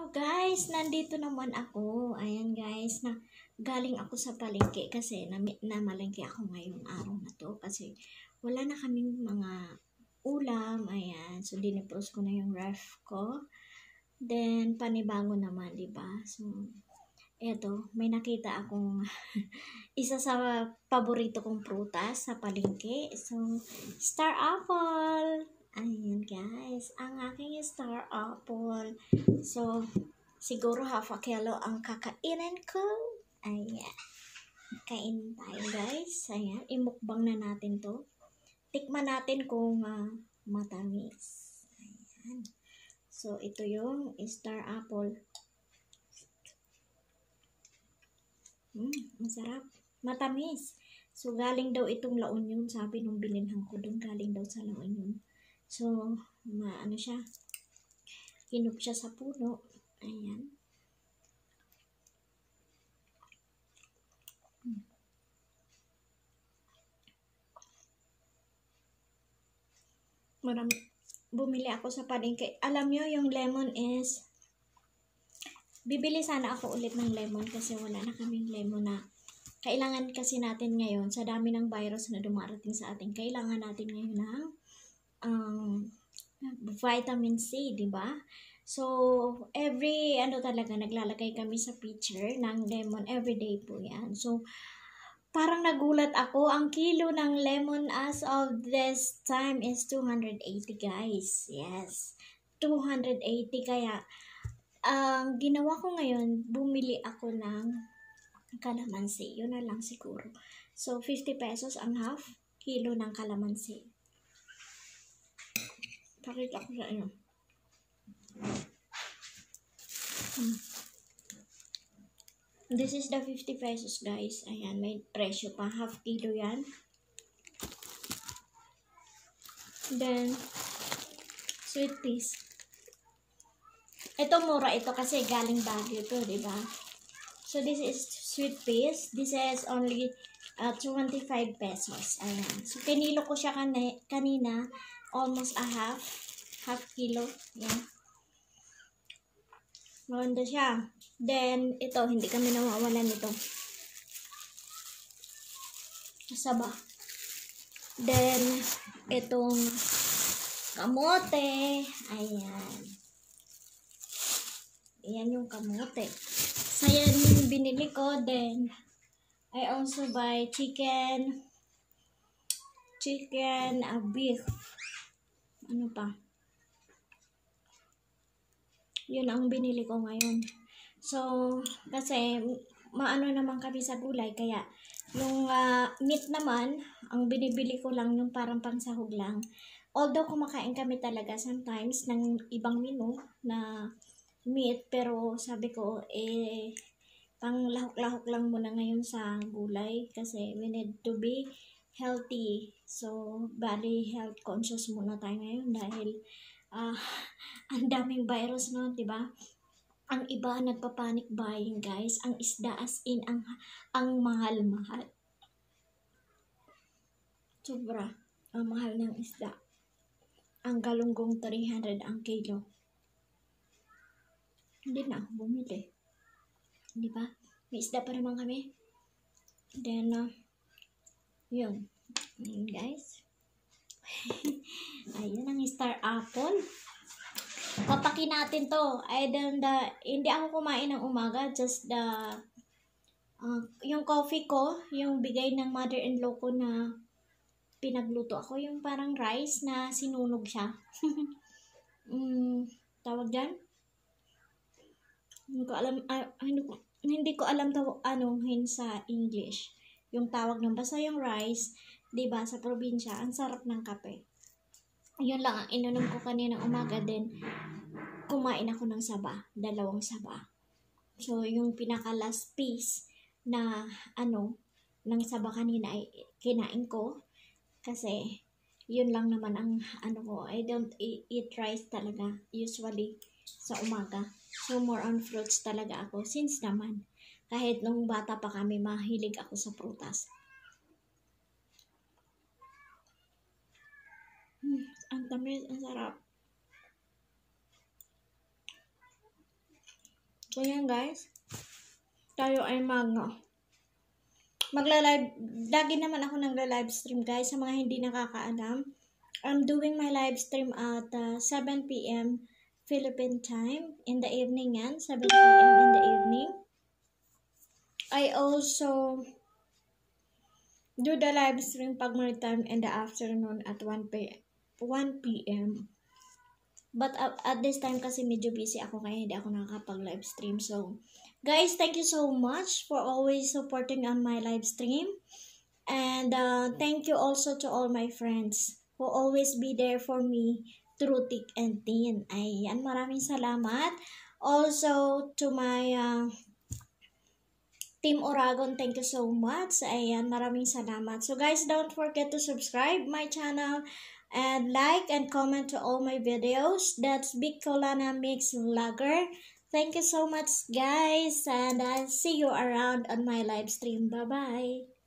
Guys, nandito naman ako. Ayan guys, na galing ako sa palengke kasi namalengke ako ngayong araw na to kasi wala na kaming mga ulam. Ayan, so dinipros ko na yung ref ko. Then panibago naman, 'di ba? So eto, may nakita akong isa sa paborito kong prutas sa palengke. So star apple. Ayan guys, ang aking star apple. So, siguro half a kilo ang kakainin ko. Ayan. Kain tayo guys. Ayan. Imukbang na natin to. Tikman natin kung matamis. Ayan. So, ito yung star apple. Masarap. Matamis. So, galing daw itong La Union. Sabi nung bininhan ko doon, galing daw sa La Union. So, ano siya? Hinog siya sa puno. Ayan. Bumili ako sa palengke. Alam nyo, yung lemon is, bibili sana ako ulit ng lemon kasi wala na kaming lemon na kailangan kasi natin ngayon sa dami ng virus na dumarating sa atin. Kailangan natin ngayon ng vitamin C, di ba? So, talaga, naglalagay kami sa pitcher ng lemon. Everyday po yan. So, parang nagulat ako. Ang kilo ng lemon as of this time is 280, guys. Yes. 280. Kaya, ang ginawa ko ngayon, bumili ako ng kalamansi. Yun na lang siguro. So, 50 pesos ang half kilo ng kalamansi. Pakita ko sa inyo. This is the 50 pesos, guys. Ayan, may presyo pa. Half kilo yan. Then, sweet peas. Ito mura ito kasi galing Baguio to, diba? So, this is sweet peas. This is only 25 pesos. Ayan. So, kinilo ko siya kanina. Almost a half kilo. Yan. Maganda siya. Then, ito, hindi kami nawawalan nito. Saba. Then, itong kamote. Ayan. Ayan yung kamote. So, yan yung binili ko. Then, I also buy chicken, beef. Ano pa? Yun ang binili ko ngayon. So, kasi maano naman kami sa gulay, kaya yung meat naman, ang binibili ko lang yung parang pangsahog lang. Although kumakain kami talaga sometimes ng ibang menu na meat, pero sabi ko, pang lahok-lahok lang muna ngayon sa gulay kasi we need to be healthy. So, body health conscious muna tayo ngayon dahil ang daming virus no, 'di ba? Ang iba nagpa-panic buying, guys. Ang isda as in ang mahal-mahal. Sobra ang mahal ng isda. Ang galunggong 300 ang kilo. Hindi na ako bumili. Di ba? May isda pa naman kami. Then, yun. Guys. Ayun ang star apple. Papakin natin to. Hindi ako kumain ng umaga. Just yung coffee ko, yung bigay ng mother-in-law ko na pinagluto ako. Yung parang rice na sinunog siya. Tawag dyan? Hindi ko alam anuhin sa English. Yung tawag ng basta yung rice, 'di ba, sa probinsya, ang sarap ng kape. Yun lang ang ininom ko kanina umaga, din kumain ako ng saba, 2 saba. So, yung pinaka last piece na ng saba kanina ay kinain ko kasi yun lang naman ang ko. I don't eat rice talaga usually sa umaga. So, more on fruits talaga ako. Since naman, kahit nung bata pa kami, mahilig ako sa prutas. Ang tamis, ang sarap. So yan guys, tayo ay magla-live. Lagi naman ako nagla-live stream guys, sa mga hindi nakakaalam. I'm doing my live stream at 7 p.m. Philippine time in the evening yan, 7 p.m. in the evening. I also do the live stream pag may time in the afternoon at 1 p.m. But at this time kasi medyo busy ako kaya hindi ako nakakapag-live stream. So, guys, thank you so much for always supporting on my live stream. And thank you also to all my friends who always be there for me through thick and thin. Ayan, maraming salamat. Also, to my Team Oragon, thank you so much. Ayan, maraming salamat. So guys, don't forget to subscribe my channel and like and comment to all my videos. That's Bicolana Mix Vlogger. Thank you so much guys, and I'll see you around on my live stream. Bye-bye.